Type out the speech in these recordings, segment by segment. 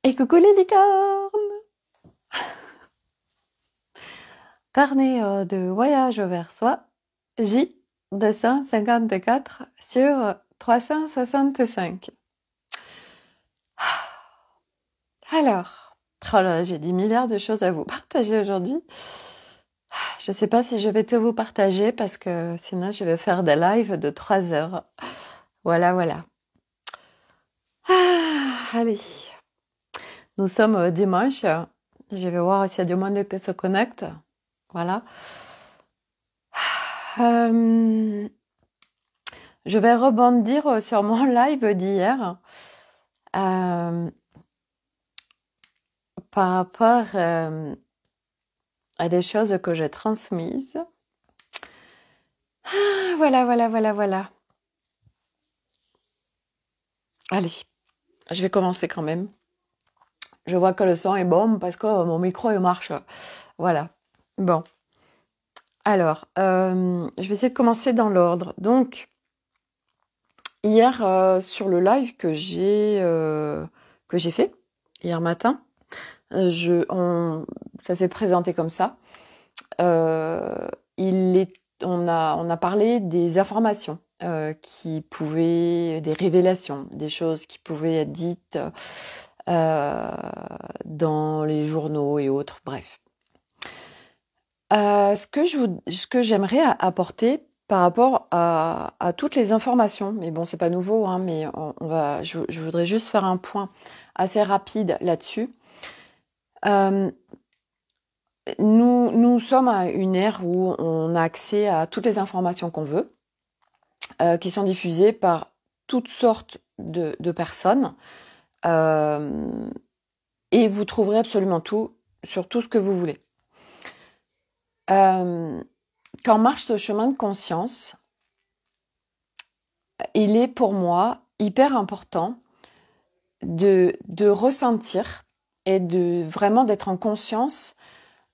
Et coucou les licornes! Carnet de voyage vers soi, J 254 sur 365. Alors, oh là, j'ai des milliards de choses à vous partager aujourd'hui. Je ne sais pas si je vais tout vous partager parce que sinon je vais faire des lives de 3 heures. Voilà, voilà. Allez, nous sommes dimanche. Je vais voir s'il y a du monde qui se connecte. Voilà. Euh, Je vais rebondir sur mon live d'hier par rapport à des choses que j'ai transmises. Voilà, voilà, voilà, voilà. Allez, je vais commencer quand même. Je vois que le son est bon parce que mon micro il marche. Voilà. Bon. Alors, je vais essayer de commencer dans l'ordre. Donc, hier, sur le live que j'ai fait, hier matin, ça s'est présenté comme ça. On a parlé des informations des révélations, des choses qui pouvaient être dites dans les journaux et autres, bref. Ce que j'aimerais apporter par rapport à toutes les informations, mais bon, c'est pas nouveau, hein, mais je voudrais juste faire un point assez rapide là-dessus. Nous sommes à une ère où on a accès à toutes les informations qu'on veut, qui sont diffusées par toutes sortes de personnes. Et vous trouverez absolument tout sur tout ce que vous voulez. Quand on marche ce chemin de conscience, il est pour moi hyper important de ressentir et de vraiment d'être en conscience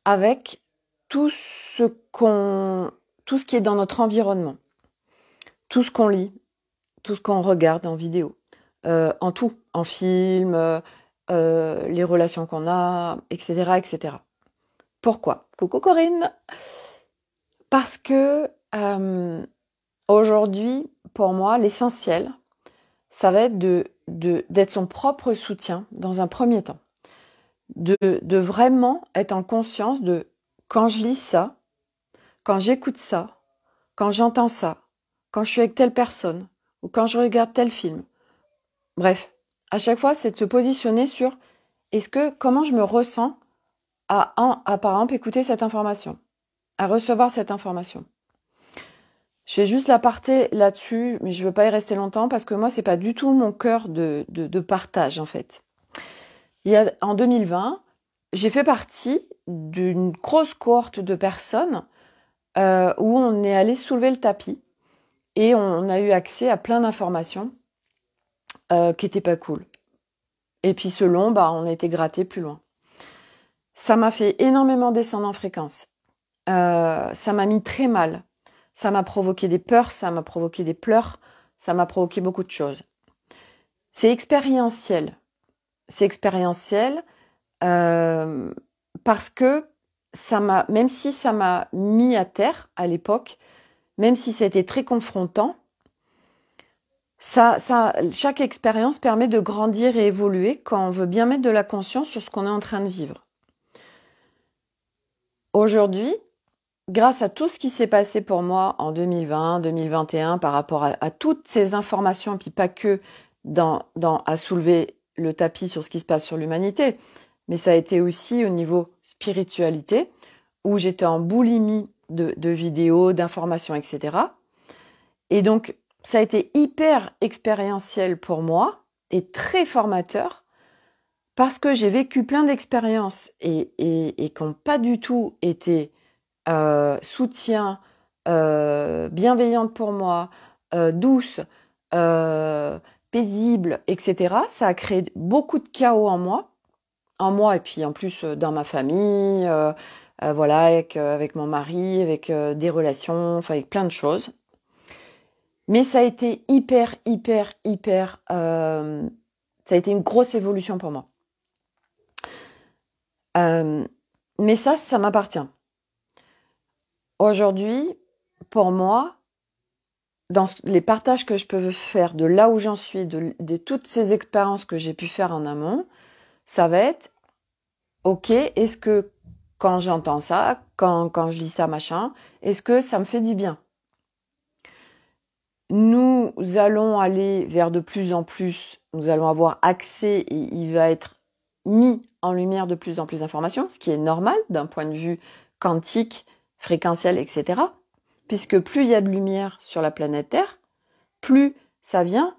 avec tout ce qui est dans notre environnement, tout ce qu'on lit, tout ce qu'on regarde en vidéo, en tout, en film, les relations qu'on a, etc., etc. Pourquoi? Coucou Corinne! Parce que aujourd'hui, pour moi, l'essentiel, ça va être d'être son propre soutien dans un premier temps. De vraiment être en conscience de quand je lis ça, quand j'écoute ça, quand j'entends ça, quand je suis avec telle personne ou quand je regarde tel film. Bref, à chaque fois, c'est de se positionner sur comment je me ressens à par exemple écouter cette information, à recevoir cette information. Je fais juste l'aparté là-dessus, mais je veux pas y rester longtemps parce que moi, c'est pas du tout mon cœur de partage en fait. En 2020, j'ai fait partie d'une grosse cohorte de personnes où on est allé soulever le tapis et on a eu accès à plein d'informations qui étaient pas cool. Et puis selon, on a été gratté plus loin. Ça m'a fait énormément descendre en fréquence. Ça m'a mis très mal. Ça m'a provoqué des peurs, ça m'a provoqué des pleurs, ça m'a provoqué beaucoup de choses. C'est expérientiel. C'est expérientiel parce que même si ça m'a mis à terre à l'époque, même si c'était très confrontant, chaque expérience permet de grandir et évoluer quand on veut bien mettre de la conscience sur ce qu'on est en train de vivre. Aujourd'hui, grâce à tout ce qui s'est passé pour moi en 2020, 2021, par rapport à toutes ces informations, et puis pas que à soulever le tapis sur ce qui se passe sur l'humanité, mais ça a été aussi au niveau spiritualité, où j'étais en boulimie de vidéos, d'informations, etc. Et donc, ça a été hyper expérientiel pour moi et très formateur parce que j'ai vécu plein d'expériences et qui n'ont pas du tout été soutien, bienveillante pour moi, douce, paisible, etc. Ça a créé beaucoup de chaos en moi et puis en plus dans ma famille, voilà, avec mon mari, avec des relations, enfin avec plein de choses. Mais ça a été hyper, ça a été une grosse évolution pour moi. Mais ça m'appartient. Aujourd'hui, pour moi, dans les partages que je peux faire de là où j'en suis, de toutes ces expériences que j'ai pu faire en amont, ça va être, ok, est-ce que quand j'entends ça, quand je lis ça, machin, est-ce que ça me fait du bien? Nous allons aller vers de plus en plus, nous allons avoir accès et il va être mis en lumière de plus en plus d'informations, ce qui est normal d'un point de vue quantique, fréquentiel, etc. Puisque plus il y a de lumière sur la planète Terre, plus ça vient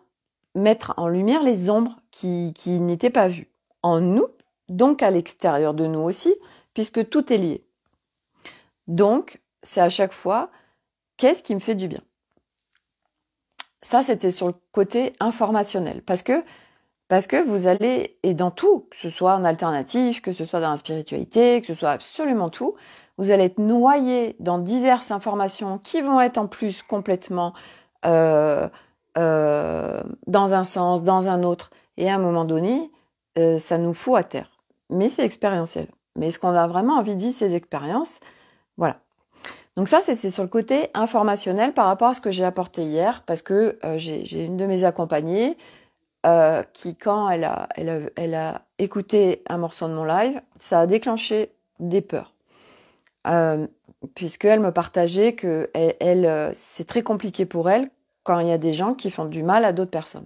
mettre en lumière les ombres qui n'étaient pas vues. En nous, donc à l'extérieur de nous aussi, puisque tout est lié. Donc, c'est à chaque fois, qu'est-ce qui me fait du bien? Ça, c'était sur le côté informationnel. Parce que vous allez, et dans tout, que ce soit en alternatif, que ce soit dans la spiritualité, que ce soit absolument tout, vous allez être noyé dans diverses informations qui vont être en plus complètement dans un sens, dans un autre. Et à un moment donné, ça nous fout à terre. Mais c'est expérientiel. Mais est-ce qu'on a vraiment envie de vivre ces expériences? Voilà. Donc ça, c'est sur le côté informationnel par rapport à ce que j'ai apporté hier, parce que j'ai une de mes accompagnées qui, quand elle a écouté un morceau de mon live, ça a déclenché des peurs. Puisqu'elle me partageait que c'est très compliqué pour elle quand il y a des gens qui font du mal à d'autres personnes.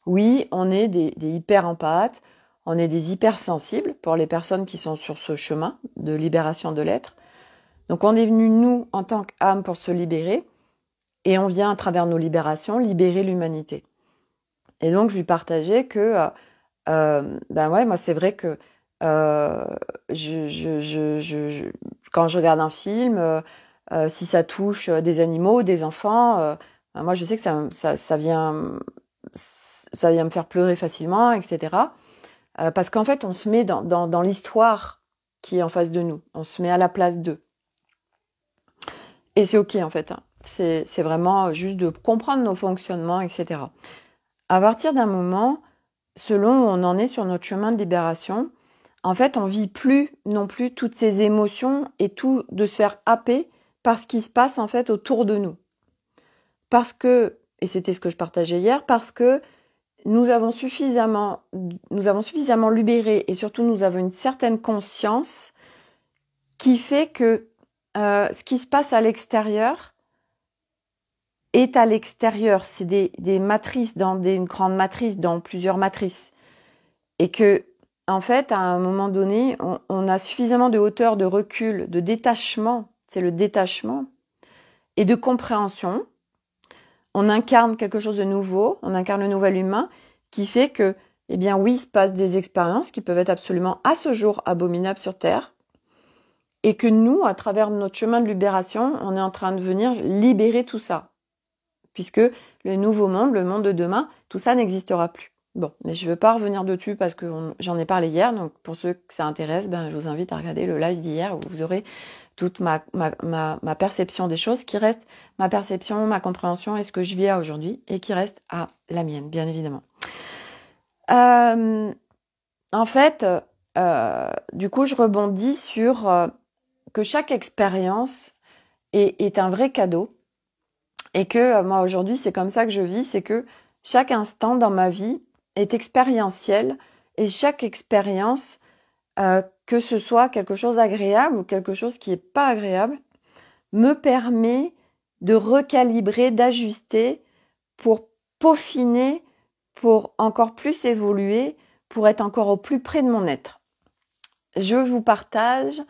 Oui, on est des hyper empathes, on est des hypersensibles pour les personnes qui sont sur ce chemin de libération de l'être. Donc on est venu, nous, en tant qu'âme, pour se libérer, et on vient, à travers nos libérations, libérer l'humanité. Et donc je lui partageais que, moi c'est vrai que quand je regarde un film, si ça touche des animaux, des enfants, moi je sais que ça vient me faire pleurer facilement, etc. Parce qu'en fait, on se met dans l'histoire qui est en face de nous. On se met à la place d'eux. Et c'est ok en fait. C'est vraiment juste de comprendre nos fonctionnements, etc. À partir d'un moment, selon où on en est sur notre chemin de libération, en fait, on vit plus non plus toutes ces émotions et tout de se faire happer par ce qui se passe en fait autour de nous. Parce que, et c'était ce que je partageais hier, parce que nous avons suffisamment libéré et surtout nous avons une certaine conscience qui fait que ce qui se passe à l'extérieur est à l'extérieur. C'est des matrices, une grande matrice, dans plusieurs matrices. Et que, en fait, à un moment donné, on a suffisamment de hauteur, de recul, de détachement, c'est le détachement, et de compréhension. On incarne quelque chose de nouveau, on incarne le nouvel humain, qui fait que, eh bien oui, il se passe des expériences qui peuvent être absolument, à ce jour, abominables sur Terre, et que nous, à travers notre chemin de libération, on est en train de venir libérer tout ça. Puisque le nouveau monde, le monde de demain, tout ça n'existera plus. Bon, mais je ne veux pas revenir dessus parce que j'en ai parlé hier, donc pour ceux que ça intéresse, je vous invite à regarder le live d'hier où vous aurez toute ma perception des choses qui reste ma perception, ma compréhension et ce que je vis à aujourd'hui et qui reste à la mienne, bien évidemment. En fait, du coup, je rebondis sur que chaque expérience est un vrai cadeau et que moi aujourd'hui, c'est comme ça que je vis, c'est que chaque instant dans ma vie est expérientiel et chaque expérience, que ce soit quelque chose d'agréable ou quelque chose qui n'est pas agréable, me permet de recalibrer, d'ajuster pour peaufiner, pour encore plus évoluer, pour être encore au plus près de mon être. Je vous partage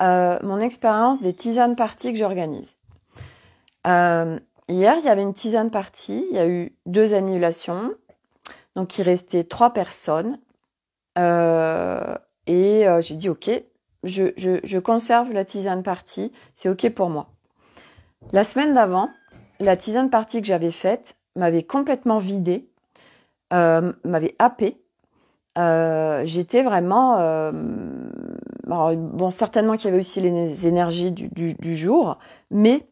mon expérience des tisanes parties que j'organise. Hier, il y avait une tisane partie, il y a eu 2 annulations, donc il restait 3 personnes. Et j'ai dit ok, je conserve la tisane partie, c'est ok pour moi. La semaine d'avant, la tisane partie que j'avais faite m'avait complètement vidée, m'avait happée. J'étais vraiment... alors, bon, certainement qu'il y avait aussi les énergies du jour, mais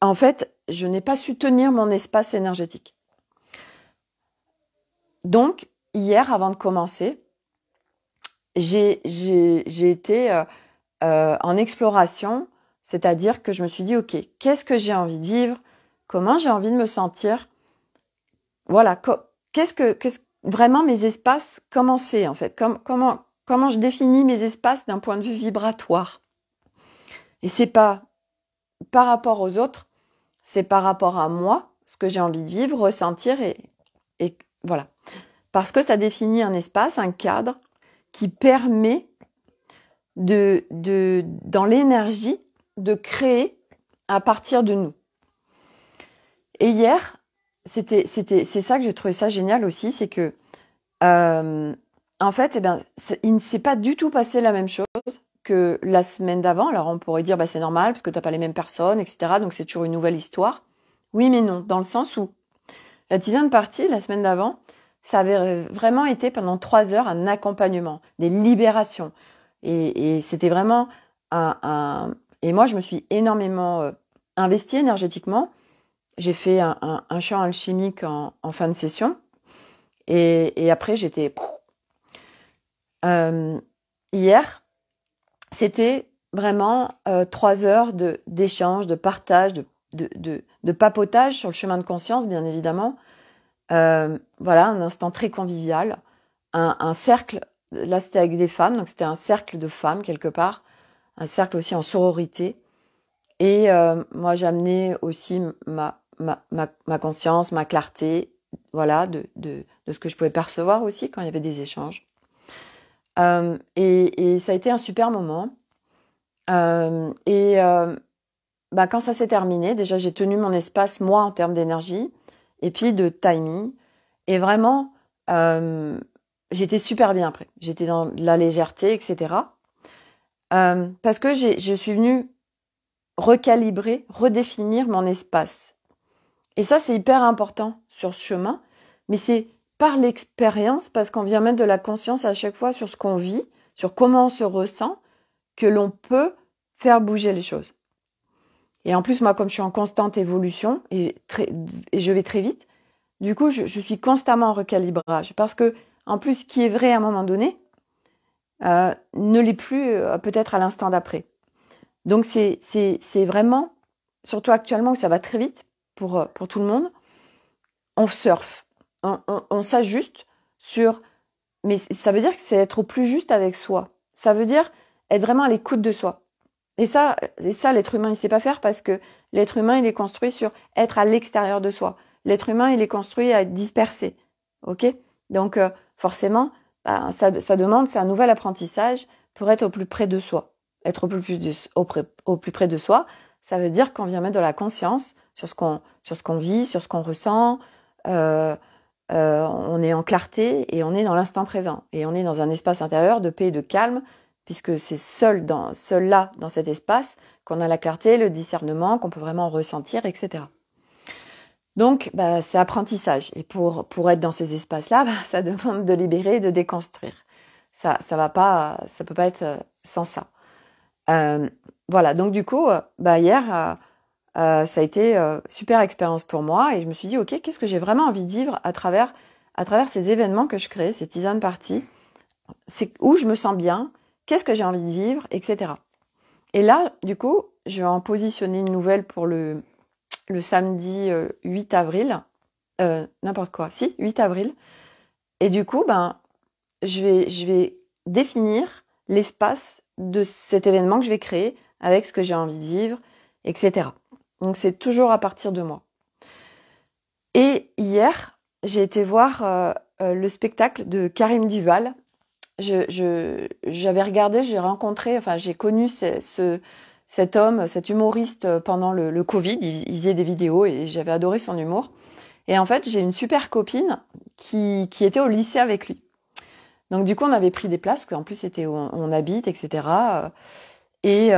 en fait, je n'ai pas su tenir mon espace énergétique. Donc, hier, avant de commencer, j'ai été en exploration, c'est-à-dire que je me suis dit, ok, qu'est-ce que j'ai envie de vivre? Comment j'ai envie de me sentir? Voilà, vraiment mes espaces, comment c'est en fait? Comment je définis mes espaces d'un point de vue vibratoire? Et c'est pas par rapport aux autres, c'est par rapport à moi, ce que j'ai envie de vivre, ressentir et voilà. Parce que ça définit un espace, un cadre qui permet dans l'énergie, de créer à partir de nous. Et hier, c'est ça que j'ai trouvé ça génial aussi, c'est que en fait, il ne s'est pas du tout passé la même chose que la semaine d'avant. Alors on pourrait dire c'est normal parce que t'as pas les mêmes personnes, etc. Donc c'est toujours une nouvelle histoire. Oui, mais non, dans le sens où la tisane partie la semaine d'avant, ça avait vraiment été pendant 3 heures un accompagnement, des libérations. Et c'était vraiment Et moi, je me suis énormément investie énergétiquement. J'ai fait un chant alchimique en fin de session. Et après, j'étais... hier, c'était vraiment 3 heures d'échange, de partage, de papotage sur le chemin de conscience, bien évidemment. Voilà, un instant très convivial. Un cercle, là c'était avec des femmes, donc c'était un cercle de femmes quelque part. Un cercle aussi en sororité. Et moi, j'amenais aussi ma conscience, ma clarté, voilà, de ce que je pouvais percevoir aussi quand il y avait des échanges. Et ça a été un super moment. Quand ça s'est terminé, déjà, j'ai tenu mon espace, moi, en termes d'énergie, et puis de timing. Et vraiment, j'étais super bien après. J'étais dans la légèreté, etc. Parce que je suis venue recalibrer, redéfinir mon espace. Et ça, c'est hyper important sur ce chemin, mais c'est par l'expérience, parce qu'on vient mettre de la conscience à chaque fois sur ce qu'on vit, sur comment on se ressent, que l'on peut faire bouger les choses. Et en plus, moi, comme je suis en constante évolution, et je vais très vite, du coup, je suis constamment en recalibrage. Parce que, en plus, ce qui est vrai à un moment donné, ne l'est plus peut-être à l'instant d'après. Donc c'est vraiment, surtout actuellement où ça va très vite pour tout le monde, on surfe, on s'ajuste sur, mais ça veut dire que c'est être au plus juste avec soi. Ça veut dire être vraiment à l'écoute de soi. Et ça l'être humain il sait pas faire parce que l'être humain il est construit sur être à l'extérieur de soi. L'être humain il est construit à être dispersé, ok? Donc forcément, ça demande, c'est un nouvel apprentissage pour être au plus près de soi. Être au plus près de soi, ça veut dire qu'on vient mettre de la conscience sur ce qu'on vit, sur ce qu'on ressent. On est en clarté et on est dans l'instant présent. Et on est dans un espace intérieur de paix et de calme, puisque c'est seul là, dans cet espace, qu'on a la clarté, le discernement, qu'on peut vraiment ressentir, etc. Donc, c'est apprentissage. Et pour être dans ces espaces-là, ça demande de libérer et de déconstruire. Ça peut pas être sans ça. Voilà, donc du coup, hier, ça a été super expérience pour moi et je me suis dit, ok, qu'est-ce que j'ai vraiment envie de vivre à travers ces événements que je crée, ces tisane parties, c'est où je me sens bien, qu'est-ce que j'ai envie de vivre, etc. Et là, du coup, je vais en positionner une nouvelle pour le samedi 8 avril, n'importe quoi, si, 8 avril. Et du coup, je vais définir l'espace de cet événement que je vais créer avec ce que j'ai envie de vivre, etc. Donc c'est toujours à partir de moi. Et hier, j'ai été voir le spectacle de Karim Duval. J'avais regardé, j'ai connu cet homme, cet humoriste pendant le Covid. Il faisait des vidéos et j'avais adoré son humour. Et en fait, j'ai une super copine qui était au lycée avec lui. Donc du coup, on avait pris des places, parce qu'en plus c'était où on habite, etc. Et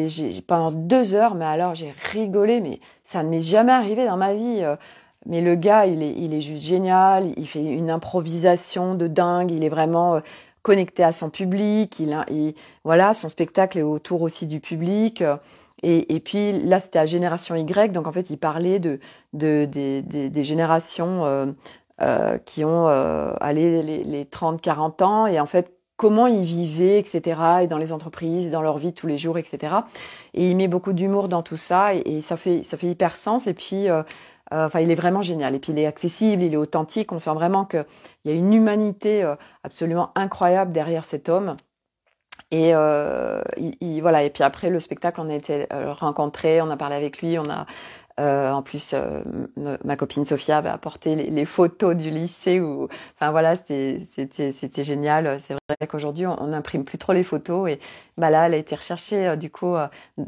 j'ai pendant 2 heures, mais alors j'ai rigolé, mais ça ne m'est jamais arrivé dans ma vie. Mais le gars, il est juste génial. Il fait une improvisation de dingue. Il est vraiment connecté à son public. Voilà, son spectacle est autour aussi du public. Et puis là, c'était à Génération Y, donc en fait, il parlait des générations qui ont les 30-40 ans. Et en fait, comment ils vivaient, etc. Et dans les entreprises, et dans leur vie de tous les jours, etc. Et il met beaucoup d'humour dans tout ça et ça fait hyper sens. Et puis, enfin, il est vraiment génial. Et puis, il est accessible, il est authentique. On sent vraiment qu'il y a une humanité absolument incroyable derrière cet homme. Et voilà. Et puis après le spectacle, on a été rencontrés, on a parlé avec lui, on a en plus ma copine Sophia avait apporté les photos du lycée où, enfin voilà, c'était génial. C'est vrai qu'aujourd'hui on n'imprime plus trop les photos et bah là, elle a été recherchée du coup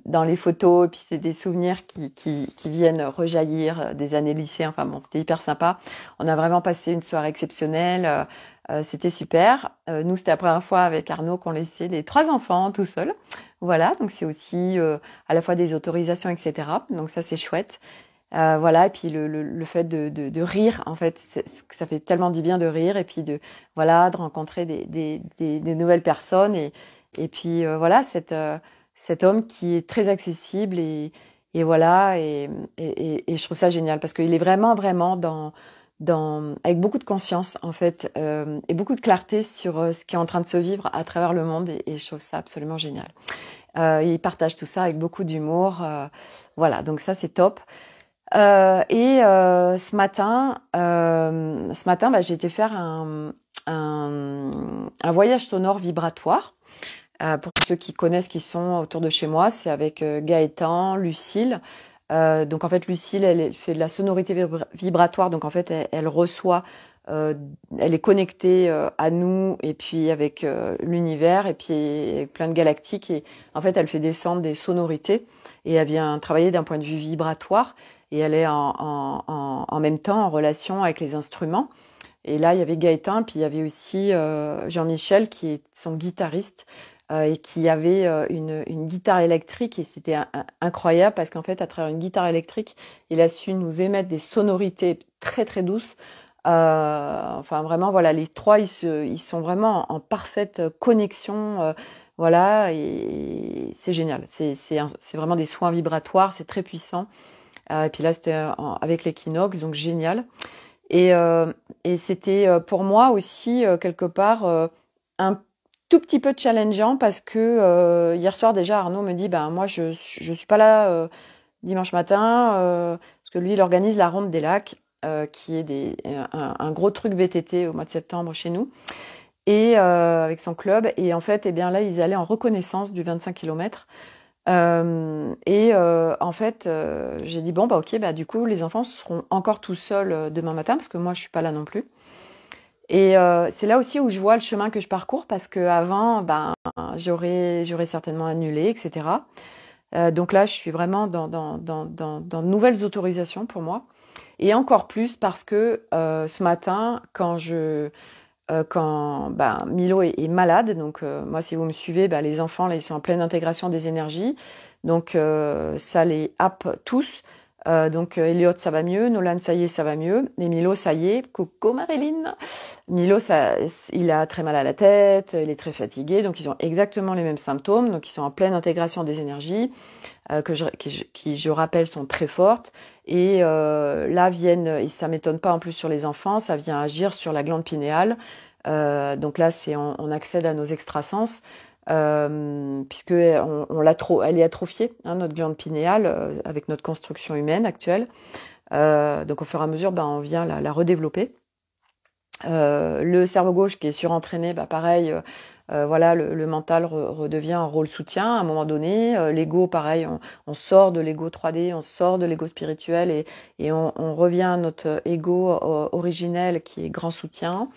dans les photos et puis c'est des souvenirs qui viennent rejaillir des années lycée. Enfin bon, c'était hyper sympa. On a vraiment passé une soirée exceptionnelle. C'était super. Nous, c'était la première fois avec Arnaud qu'on laissait les 3 enfants tout seuls. Voilà, donc c'est aussi à la fois des autorisations, etc. Donc ça, c'est chouette. Voilà, et puis le fait de rire, en fait, ça fait tellement du bien de rire et puis de rencontrer des nouvelles personnes et puis voilà, cet homme qui est très accessible et voilà, et je trouve ça génial parce qu'il est vraiment, vraiment avec beaucoup de conscience en fait et beaucoup de clarté sur ce qui est en train de se vivre à travers le monde et je trouve ça absolument génial. Il partage tout ça avec beaucoup d'humour, voilà, donc ça c'est top. Ce matin, bah, j'ai été faire un voyage sonore vibratoire. Pour ceux qui connaissent, qui sont autour de chez moi, c'est avec Gaëtan, Lucille. Donc en fait, Lucille, elle fait de la sonorité vibratoire. Donc en fait, elle reçoit, elle est connectée à nous et puis avec l'univers et puis avec plein de galactiques. Et en fait, elle fait descendre des sonorités et elle vient travailler d'un point de vue vibratoire. Et elle est en même temps en relation avec les instruments. Et là, il y avait Gaëtan, puis il y avait aussi Jean-Michel, qui est son guitariste, et qui avait une guitare électrique. Et c'était incroyable parce qu'en fait, à travers une guitare électrique, il a su nous émettre des sonorités très, très douces. Enfin, vraiment, voilà, les 3, ils sont vraiment en parfaite connexion. Voilà, et c'est génial. C'est vraiment des soins vibratoires, c'est très puissant. Et puis là, c'était avec l'équinoxe, donc génial. Et c'était pour moi aussi, quelque part, un tout petit peu challengeant parce que hier soir, déjà, Arnaud me dit, ben moi, je suis pas là dimanche matin, parce que lui, il organise la Ronde des Lacs, qui est un gros truc VTT au mois de septembre chez nous, et avec son club. Et en fait, eh bien là, ils allaient en reconnaissance du 25 km. En fait, j'ai dit bon bah ok, bah du coup les enfants seront encore tout seuls demain matin parce que moi je suis pas là non plus. Et c'est là aussi où je vois le chemin que je parcours parce que avant, ben j'aurais certainement annulé, etc. Donc là, je suis vraiment dans de nouvelles autorisations pour moi et encore plus parce que ce matin, quand Milo est malade, donc moi si vous me suivez, les enfants là ils sont en pleine intégration des énergies, donc ça les happe tous. Donc Elliot ça va mieux, Nolan ça y est ça va mieux, et Milo ça y est, coucou Marilyn. Milo il a très mal à la tête, il est très fatigué, donc ils ont exactement les mêmes symptômes, donc ils sont en pleine intégration des énergies qui je rappelle sont très fortes. Et là et ça m'étonne pas en plus sur les enfants, ça vient agir sur la glande pinéale. Donc là, on accède à nos extrasens, puisque elle est atrophiée, hein, notre glande pinéale, avec notre construction humaine actuelle. Donc au fur et à mesure, on vient la redévelopper. Le cerveau gauche qui est surentraîné, pareil. Voilà, le mental redevient un rôle soutien à un moment donné. L'ego, pareil, on sort de l'ego 3D, on sort de l'ego spirituel et on revient à notre ego originel qui est grand soutien.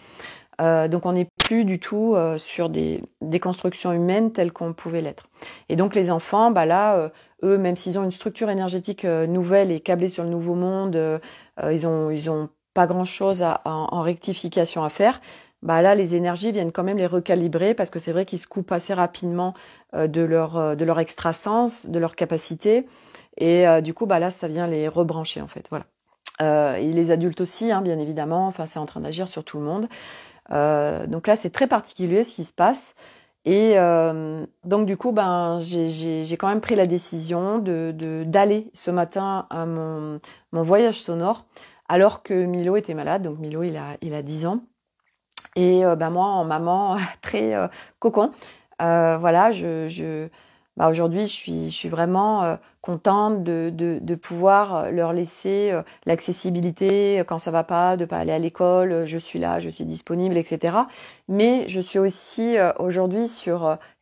Donc on n'est plus du tout sur des constructions humaines telles qu'on pouvait l'être. Et donc les enfants, là, eux, même s'ils ont une structure énergétique nouvelle et câblée sur le nouveau monde, ils ont pas grand-chose en rectification à faire. Là, les énergies viennent quand même les recalibrer parce que c'est vrai qu'ils se coupent assez rapidement de leur extrasens, de leur capacité. Et du coup, là, ça vient les rebrancher, en fait. Voilà. Et les adultes aussi, hein, bien évidemment. Enfin, c'est en train d'agir sur tout le monde. Donc là, c'est très particulier ce qui se passe. Et donc, du coup, j'ai quand même pris la décision d'aller ce matin à mon voyage sonore alors que Milo était malade. Donc, Milo, il a 10 ans. Et moi, en maman très cocon, voilà, aujourd'hui, je suis vraiment contente de pouvoir leur laisser l'accessibilité quand ça va pas, de pas aller à l'école, je suis là, je suis disponible, etc. Mais je suis aussi aujourd'hui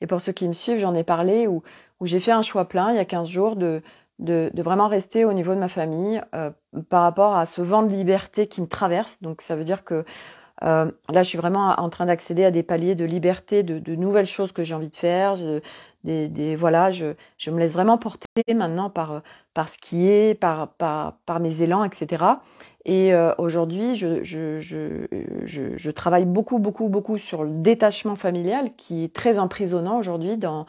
et pour ceux qui me suivent, j'en ai parlé, où j'ai fait un choix plein il y a 15 jours de vraiment rester au niveau de ma famille par rapport à ce vent de liberté qui me traverse. Donc ça veut dire que là, je suis vraiment en train d'accéder à des paliers de liberté, de nouvelles choses que j'ai envie de faire. Voilà, je me laisse vraiment porter maintenant par ce qui est, par mes élans, etc. Et aujourd'hui, je travaille beaucoup, beaucoup, beaucoup sur le détachement familial qui est très emprisonnant aujourd'hui dans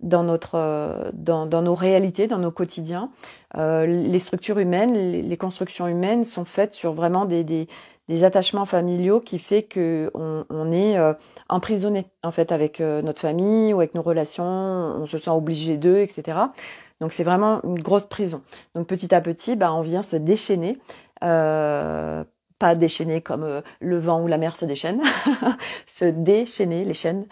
nos réalités, dans nos quotidiens. Les structures humaines, les constructions humaines sont faites sur vraiment des attachements familiaux qui fait que on est emprisonné en fait avec notre famille ou avec nos relations, on se sent obligé d'eux, etc. Donc c'est vraiment une grosse prison. Donc petit à petit, on vient se déchaîner. Pas déchaîner comme le vent ou la mer se déchaîne, se déchaîner les chaînes.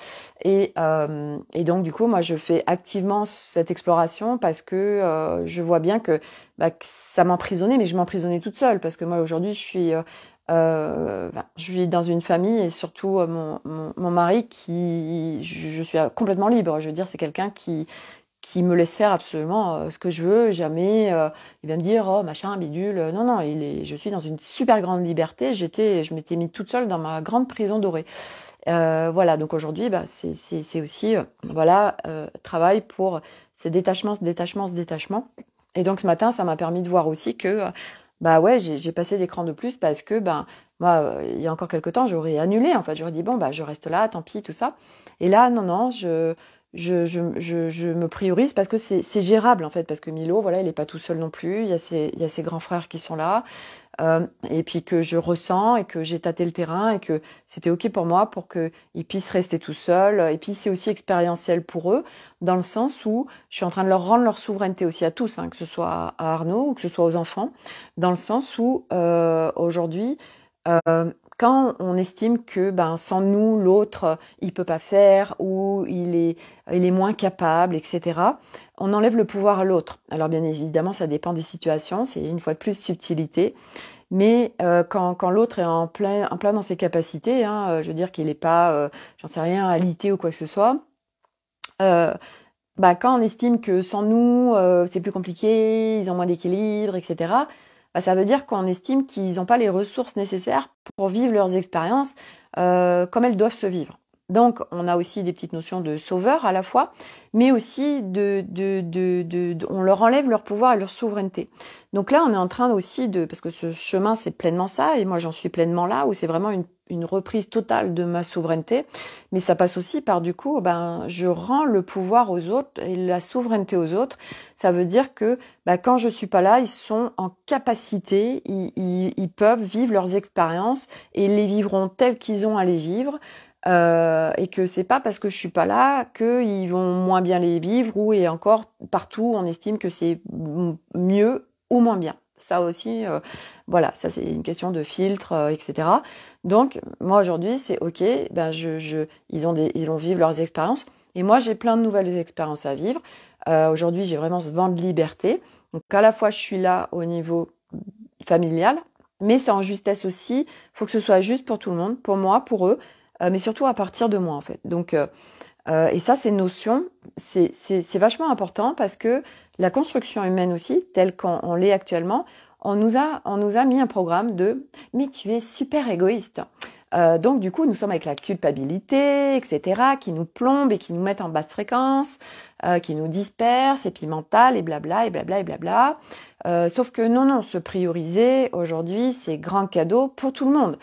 Et donc du coup, moi, je fais activement cette exploration parce que je vois bien que ça m'emprisonnait, mais je m'emprisonnais toute seule parce que moi aujourd'hui, je suis dans une famille et surtout mon mari je suis complètement libre. Je veux dire, c'est quelqu'un qui me laisse faire absolument ce que je veux, jamais il va me dire oh machin bidule. Non non, je suis dans une super grande liberté. Je m'étais mise toute seule dans ma grande prison dorée. Voilà, donc aujourd'hui c'est aussi travail pour ce détachement. Et donc ce matin, ça m'a permis de voir aussi que ouais, j'ai passé des crans de plus parce que moi il y a encore quelque temps, j'aurais annulé en fait, j'aurais dit bon je reste là, tant pis tout ça. Et là non, je me priorise parce que c'est gérable en fait, parce que Milo, voilà, il est pas tout seul non plus. Il y a ses grands frères qui sont là, et puis que je ressens et que j'ai tâté le terrain et que c'était ok pour moi pour qu'ils puissent rester tout seuls. Et puis c'est aussi expérientiel pour eux dans le sens où je suis en train de leur rendre leur souveraineté aussi à tous, hein, que ce soit à Arnaud ou que ce soit aux enfants, dans le sens où aujourd'hui quand on estime que sans nous l'autre il peut pas faire ou il est moins capable, etc. On enlève le pouvoir à l'autre. Alors bien évidemment ça dépend des situations, c'est une fois de plus subtilité, mais quand l'autre est en plein dans ses capacités, hein, je veux dire qu'il n'est pas, j'en sais rien, alité ou quoi que ce soit. Quand on estime que sans nous c'est plus compliqué, ils ont moins d'équilibre, etc. Ça veut dire qu'on estime qu'ils n'ont pas les ressources nécessaires pour vivre leurs expériences comme elles doivent se vivre. Donc, on a aussi des petites notions de sauveur à la fois, mais aussi on leur enlève leur pouvoir et leur souveraineté. Donc là, on est en train aussi parce que ce chemin, c'est pleinement ça, et moi, j'en suis pleinement là, où c'est vraiment une reprise totale de ma souveraineté. Mais ça passe aussi par, du coup, je rends le pouvoir aux autres et la souveraineté aux autres. Ça veut dire que quand je suis pas là, ils sont en capacité, ils peuvent vivre leurs expériences et les vivront telles qu'ils ont à les vivre. Et que c'est pas parce que je suis pas là qu'ils vont moins bien les vivre et encore partout on estime que c'est mieux ou moins bien. Ça aussi, voilà, ça c'est une question de filtre, etc. Donc moi aujourd'hui c'est ok, ils vont vivre leurs expériences et moi j'ai plein de nouvelles expériences à vivre. Aujourd'hui j'ai vraiment ce vent de liberté. Donc à la fois je suis là au niveau familial, mais c'est en justesse aussi. Il faut que ce soit juste pour tout le monde, pour moi, pour eux. Mais surtout à partir de moi en fait. Donc et ça ces notions, c'est vachement important parce que la construction humaine aussi, telle qu'on l'est actuellement, on nous a mis un programme de mais tu es super égoïste. Donc du coup nous sommes avec la culpabilité, etc. qui nous plombe et qui nous mettent en basse fréquence, qui nous disperse et puis mental et blabla et blabla et blabla. Sauf que non, se prioriser aujourd'hui c'est grand cadeau pour tout le monde,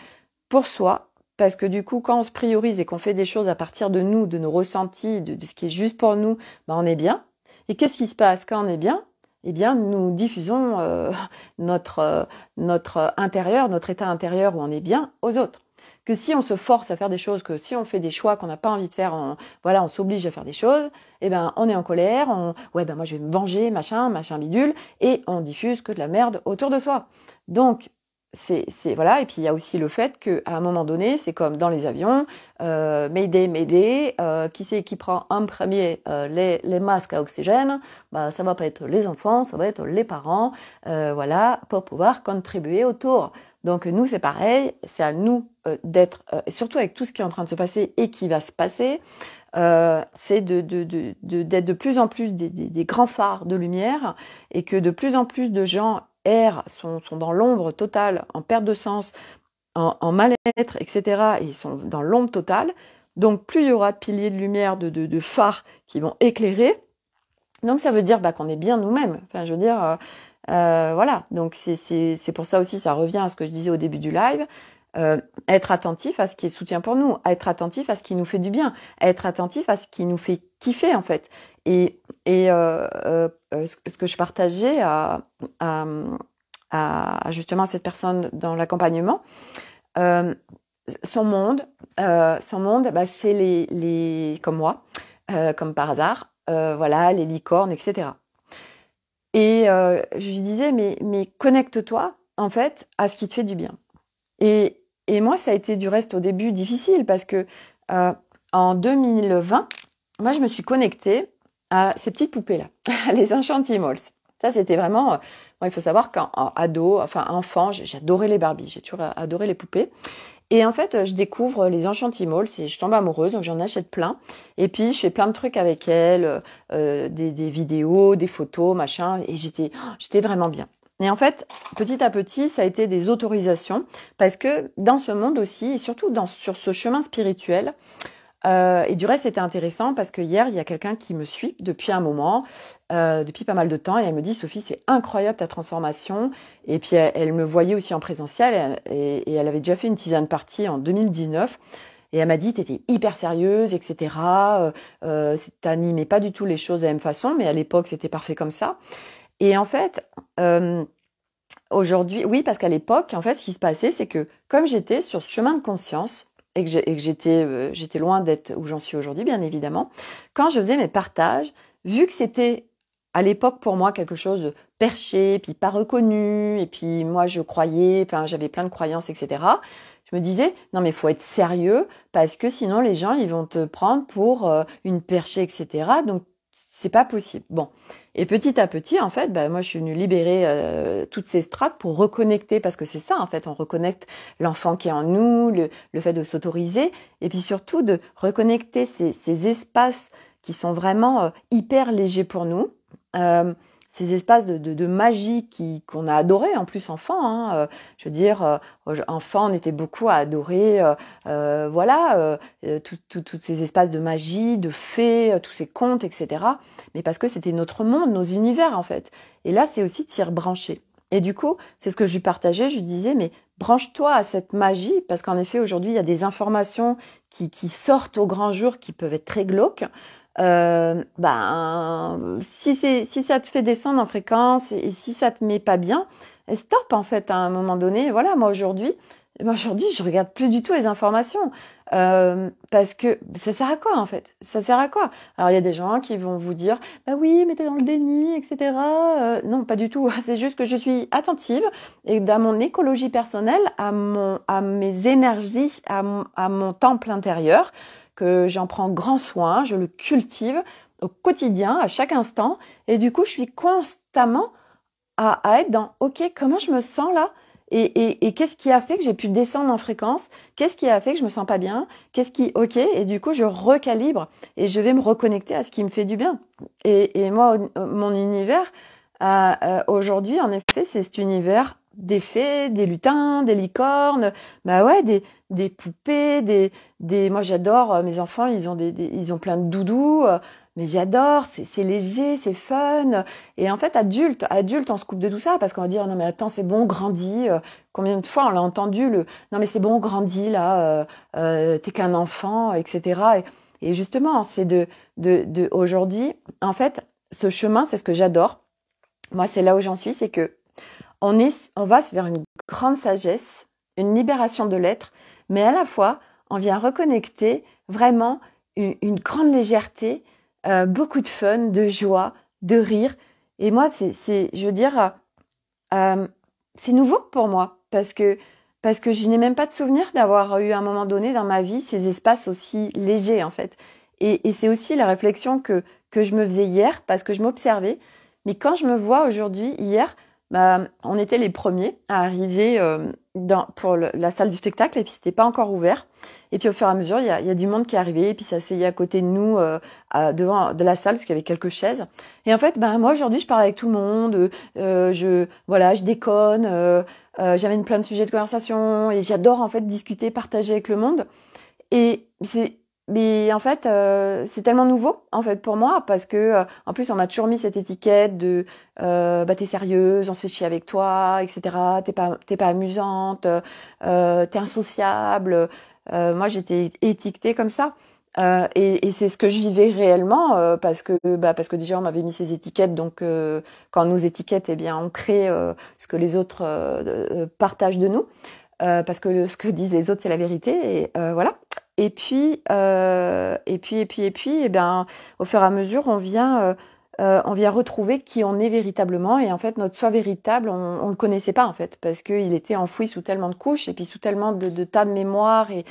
pour soi. Parce que du coup, quand on se priorise et qu'on fait des choses à partir de nous, de nos ressentis, de ce qui est juste pour nous, on est bien. Et qu'est-ce qui se passe quand on est bien? Eh bien, nous diffusons notre intérieur, notre état intérieur où on est bien aux autres. Que si on se force à faire des choses, que si on fait des choix qu'on n'a pas envie de faire, on s'oblige à faire des choses, on est en colère, moi je vais me venger, machin bidule, et on diffuse que de la merde autour de soi. Donc, voilà. Et puis il y a aussi le fait qu'à un moment donné, c'est comme dans les avions, Mayday, Mayday, qui c'est qui prend en premier les masques à oxygène? Bah ça va pas être les enfants, ça va être les parents, voilà, pour pouvoir contribuer au tour. Donc nous c'est pareil, c'est à nous d'être, surtout avec tout ce qui est en train de se passer et qui va se passer, c'est d'être de plus en plus des grands phares de lumière, et que de plus en plus de gens sont dans l'ombre totale, en perte de sens, en mal-être, etc. Et ils sont dans l'ombre totale. Donc plus il y aura de piliers de lumière, de phares qui vont éclairer. Donc ça veut dire qu'on est bien nous-mêmes. Enfin, je veux dire, voilà. Donc c'est pour ça aussi, ça revient à ce que je disais au début du live. Être attentif à ce qui est soutien pour nous, à être attentif à ce qui nous fait du bien, à être attentif à ce qui nous fait kiffer en fait. Et ce que je partageais à justement cette personne dans l'accompagnement, son monde, c'est les comme moi, comme par hasard, voilà, les licornes, etc. Et je lui disais, mais connecte-toi en fait à ce qui te fait du bien. Et moi, ça a été du reste au début difficile parce que en 2020, moi, je me suis connectée à ces petites poupées-là, les Enchantimals. Ça, c'était vraiment... Moi, il faut savoir enfant, j'adorais les Barbies, j'ai toujours adoré les poupées. Et en fait, je découvre les Enchantimals et je tombe amoureuse, donc j'en achète plein. Et puis, je fais plein de trucs avec elles, des vidéos, des photos, machin. Et j'étais vraiment bien. Et en fait, petit à petit, ça a été des autorisations, parce que dans ce monde aussi, et surtout sur ce chemin spirituel, et du reste, c'était intéressant parce que hier, il y a quelqu'un qui me suit depuis un moment, depuis pas mal de temps, et elle me dit, Sophie, c'est incroyable ta transformation. Et puis, elle me voyait aussi en présentiel, et elle avait déjà fait une tisane party en 2019. Et elle m'a dit, t'étais hyper sérieuse, etc. T'animais pas du tout les choses de la même façon, mais à l'époque, c'était parfait comme ça. Et en fait, aujourd'hui, oui, parce qu'à l'époque, en fait, ce qui se passait, c'est que comme j'étais sur ce chemin de conscience et que j'étais loin d'être où j'en suis aujourd'hui, bien évidemment, quand je faisais mes partages, vu que c'était à l'époque pour moi quelque chose de perché, puis pas reconnu, et puis moi je croyais, enfin j'avais plein de croyances, etc. Je me disais, non mais il faut être sérieux, parce que sinon les gens ils vont te prendre pour une perchée, etc. Donc c'est pas possible. Bon. Et petit à petit, en fait, moi, je suis venue libérer toutes ces strates pour reconnecter, parce que c'est ça, en fait, on reconnecte l'enfant qui est en nous, le fait de s'autoriser, et puis surtout de reconnecter ces espaces qui sont vraiment hyper légers pour nous, ces espaces de magie qu'on a adoré en plus enfant. Hein, je veux dire, enfant, on était beaucoup à adorer, tous ces espaces de magie, de fées, tous ces contes, etc. Mais parce que c'était notre monde, nos univers en fait. Et là, c'est aussi de s'y rebrancher. Et du coup, c'est ce que je lui partageais. Je lui disais, mais branche-toi à cette magie, parce qu'en effet, aujourd'hui, il y a des informations qui sortent au grand jour qui peuvent être très glauques. Si ça te fait descendre en fréquence et si ça te met pas bien, stop en fait à un moment donné. Voilà, moi aujourd'hui, je regarde plus du tout les informations parce que ça sert à quoi en fait? Ça sert à quoi? Alors il y a des gens qui vont vous dire, bah oui, mais t'es dans le déni, etc. Non, pas du tout. C'est juste que je suis attentive et dans mon écologie personnelle, à mes énergies, à mon temple intérieur, que j'en prends grand soin, je le cultive au quotidien, à chaque instant, et du coup, je suis constamment à être dans, ok, comment je me sens là, et qu'est-ce qui a fait que j'ai pu descendre en fréquence, qu'est-ce qui a fait que je me sens pas bien, ok, et du coup, je recalibre, et je vais me reconnecter à ce qui me fait du bien. Et moi, mon univers, aujourd'hui, en effet, c'est cet univers des fées, des lutins, des licornes, des poupées, moi j'adore, mes enfants, ils ont plein de doudous, mais j'adore, c'est léger, c'est fun. Et en fait, adulte, on se coupe de tout ça parce qu'on va dire, non mais attends, c'est bon, grandis. Combien de fois on l'a entendu non mais c'est bon, grandis là, t'es qu'un enfant, etc. Et justement, c'est de aujourd'hui, en fait, ce chemin, c'est ce que j'adore. Moi, c'est là où j'en suis, c'est que on va vers une grande sagesse, une libération de l'être, mais à la fois, on vient reconnecter vraiment une grande légèreté, beaucoup de fun, de joie, de rire. Et moi, je veux dire, c'est nouveau pour moi, parce que je n'ai même pas de souvenir d'avoir eu à un moment donné dans ma vie ces espaces aussi légers en fait. Et c'est aussi la réflexion que je me faisais hier parce que je m'observais. Mais quand je me vois aujourd'hui, hier, bah, on était les premiers à arriver pour la salle du spectacle et puis c'était pas encore ouvert. Et puis au fur et à mesure, il y a du monde qui est arrivé et puis ça s'asseyait à côté de nous devant de la salle parce qu'il y avait quelques chaises. Et en fait, ben moi aujourd'hui, je parle avec tout le monde, je déconne, j'amène plein de sujets de conversation et j'adore en fait discuter, partager avec le monde. Et mais en fait, c'est tellement nouveau en fait pour moi parce que en plus on m'a toujours mis cette étiquette de bah t'es sérieuse, on se fait chier avec toi, etc. T'es pas amusante, t'es insociable. Moi j'étais étiquetée comme ça. Et c'est ce que je vivais réellement parce que déjà on m'avait mis ces étiquettes donc quand on nous étiquette eh bien on crée ce que les autres partagent de nous parce que ce que disent les autres c'est la vérité et voilà. Et puis, eh ben, au fur et à mesure, on vient retrouver qui on est véritablement. Et en fait, notre soi véritable, on le connaissait pas en fait, parce qu'il était enfoui sous tellement de couches et puis sous tellement de tas de mémoires et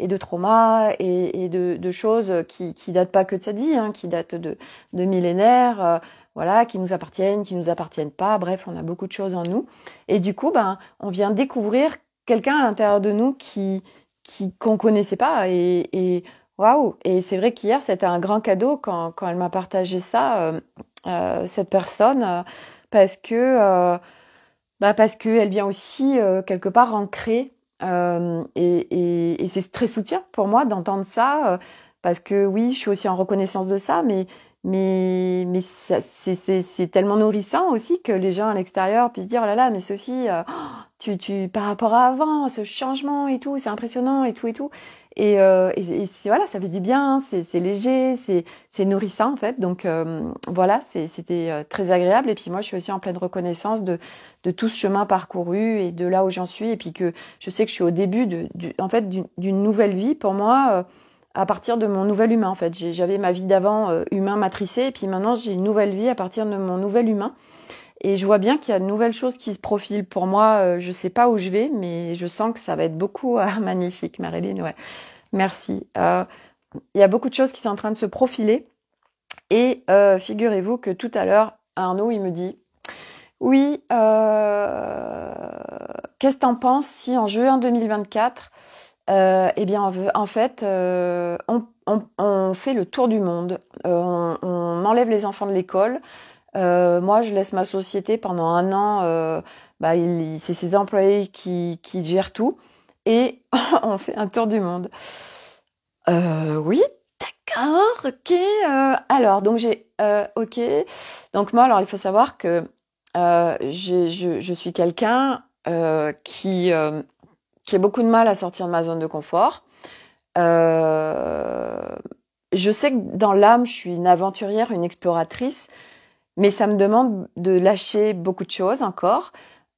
de traumas et de choses qui datent pas que de cette vie, hein, qui datent de millénaires, voilà, qui nous appartiennent pas. Bref, on a beaucoup de choses en nous. Et du coup, ben, on vient découvrir quelqu'un à l'intérieur de nous qu'on connaissait pas et waouh. Et c'est vrai qu'hier c'était un grand cadeau quand elle m'a partagé ça cette personne parce que parce que elle vient aussi quelque part ancrer et c'est très soutien pour moi d'entendre ça parce que oui je suis aussi en reconnaissance de ça mais c'est tellement nourrissant aussi que les gens à l'extérieur puissent dire oh là là mais Sophie tu par rapport à avant ce changement et tout c'est impressionnant et tout et voilà ça fait du bien c'est léger c'est nourrissant en fait donc voilà c'était très agréable et puis moi je suis aussi en pleine reconnaissance de tout ce chemin parcouru et de là où j'en suis et puis que je sais que je suis au début en fait d'une nouvelle vie pour moi à partir de mon nouvel humain en fait j'avais ma vie d'avant humain matricé et puis maintenant j'ai une nouvelle vie à partir de mon nouvel humain. Et je vois bien qu'il y a de nouvelles choses qui se profilent pour moi. Je sais pas où je vais, mais je sens que ça va être beaucoup magnifique, Marilyn. Ouais, merci. Il y a beaucoup de choses qui sont en train de se profiler. Et figurez-vous que tout à l'heure, Arnaud, il me dit, oui, qu'est-ce que t'en penses si en juin 2024, eh bien, en fait, on fait le tour du monde, on enlève les enfants de l'école. Moi, je laisse ma société pendant un an. C'est ses employés qui gèrent tout et on fait un tour du monde. Oui, d'accord, ok. Alors, donc ok. Donc moi, alors il faut savoir que je suis quelqu'un qui a beaucoup de mal à sortir de ma zone de confort. Je sais que dans l'âme, je suis une aventurière, une exploratrice. Mais ça me demande de lâcher beaucoup de choses encore.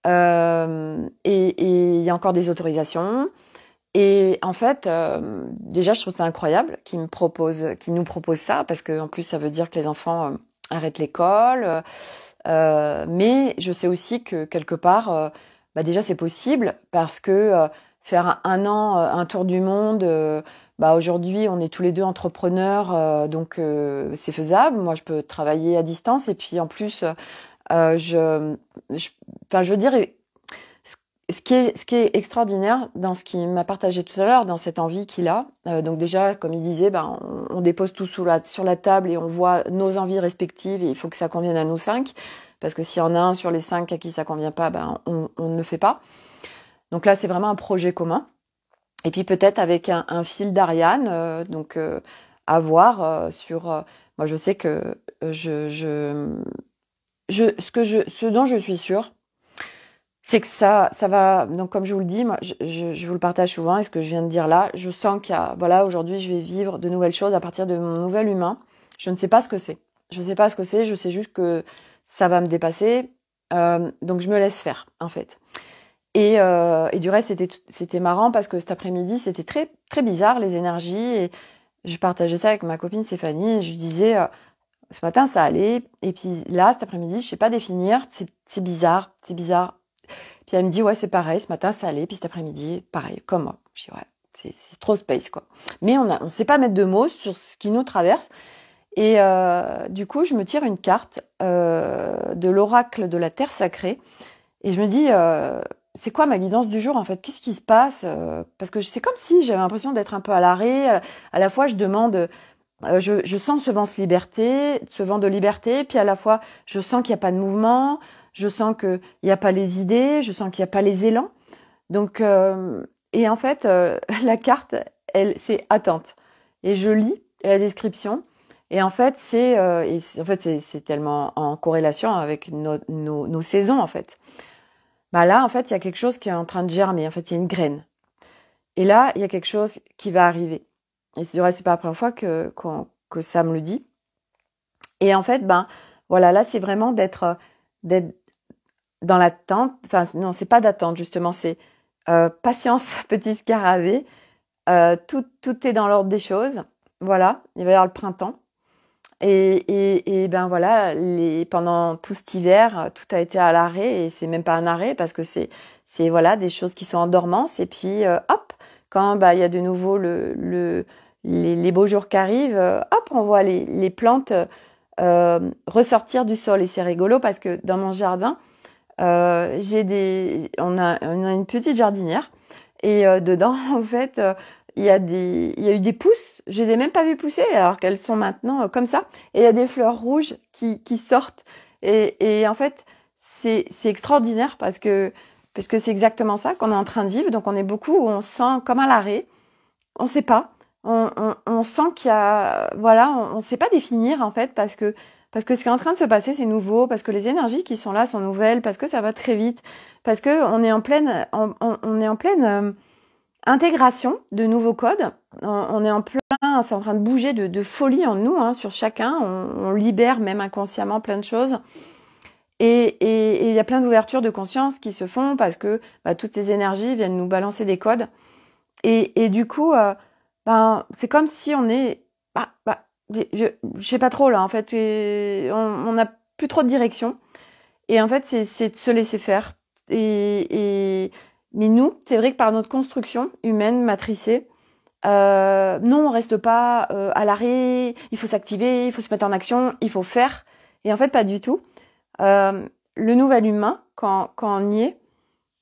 Et il y a encore des autorisations. Et en fait, déjà, je trouve ça incroyable qu'ils nous proposent ça, parce que en plus, ça veut dire que les enfants arrêtent l'école. Mais je sais aussi que quelque part, déjà, c'est possible, parce que faire un an, un tour du monde... aujourd'hui, on est tous les deux entrepreneurs, donc c'est faisable. Moi, je peux travailler à distance et puis en plus, je veux dire, ce qui est extraordinaire dans ce qu'il m'a partagé tout à l'heure, dans cette envie qu'il a. Donc déjà, comme il disait, on dépose tout sur la table et on voit nos envies respectives et il faut que ça convienne à nous 5, parce que s'il y en a un sur les 5 à qui ça convient pas, on ne le fait pas. Donc là, c'est vraiment un projet commun. Et puis peut-être avec un fil d'Ariane, donc à voir sur. Moi, je sais que ce dont je suis sûre, c'est que ça va. Donc comme je vous le dis, moi, je vous le partage souvent. Et ce que je viens de dire là, je sens voilà, aujourd'hui, je vais vivre de nouvelles choses à partir de mon nouvel humain. Je ne sais pas ce que c'est. Je sais pas ce que c'est. Je sais juste que ça va me dépasser. Donc je me laisse faire, en fait. Et du reste, c'était marrant parce que cet après-midi, c'était très, très bizarre, les énergies. Et je partageais ça avec ma copine Stéphanie. Et je disais, ce matin, ça allait. Et puis là, cet après-midi, je sais pas définir. C'est bizarre, c'est bizarre. Puis elle me dit, ouais, c'est pareil, ce matin, ça allait. Puis cet après-midi, pareil, comme moi. Je dis, ouais, c'est trop space, quoi. Mais on sait pas mettre de mots sur ce qui nous traverse. Et du coup, je me tire une carte de l'oracle de la Terre sacrée. Et je me dis, c'est quoi ma guidance du jour, en fait? Qu'est-ce qui se passe? Parce que c'est comme si j'avais l'impression d'être un peu à l'arrêt. À la fois, je demande... je sens ce vent de liberté, puis à la fois, je sens qu'il n'y a pas de mouvement, je sens qu'il n'y a pas les idées, je sens qu'il n'y a pas les élans. Donc, et en fait, la carte, c'est attente. Et je lis la description, et en fait, c'est tellement en corrélation avec nos saisons, en fait. Bah là, en fait, il y a quelque chose qui est en train de germer. En fait, il y a une graine. Et là, il y a quelque chose qui va arriver. Et c'est pas la première fois que ça me le dit. Et en fait, ben voilà, là c'est vraiment d'être dans l'attente. Enfin non, c'est pas d'attente justement, c'est patience, petit scarabée. Tout est dans l'ordre des choses. Voilà, il va y avoir le printemps. Et ben voilà, pendant tout cet hiver, tout a été à l'arrêt et c'est même pas un arrêt parce que c'est voilà des choses qui sont en dormance. Et puis hop, quand bah il y a de nouveau les beaux jours qui arrivent, hop, on voit les plantes ressortir du sol. Et c'est rigolo parce que dans mon jardin, on a une petite jardinière et dedans, en fait, il y a eu des pousses. Je les ai même pas vues pousser alors qu'elles sont maintenant comme ça. Et il y a des fleurs rouges qui sortent. Et en fait, c'est extraordinaire parce que c'est exactement ça qu'on est en train de vivre. Donc on est beaucoup où on se sent comme à l'arrêt. On sait pas. On sent qu'il y a, voilà, on sait pas définir en fait parce que ce qui est en train de se passer c'est nouveau, parce que les énergies qui sont là sont nouvelles, parce que ça va très vite, parce que on est en pleine intégration de nouveaux codes. On est en plein, c'est en train de bouger de folie en nous, hein, sur chacun. On libère même inconsciemment plein de choses. Et il y a plein d'ouvertures de conscience qui se font parce que bah, toutes ces énergies viennent nous balancer des codes. Et du coup, ben c'est comme si on est, je sais pas trop là en fait, on n'a plus trop de direction. Et en fait, c'est de se laisser faire. Mais nous, c'est vrai que par notre construction humaine matricée, non, on reste pas à l'arrêt. Il faut s'activer, il faut se mettre en action, il faut faire. Et en fait, pas du tout. Le nouvel humain, quand on y est,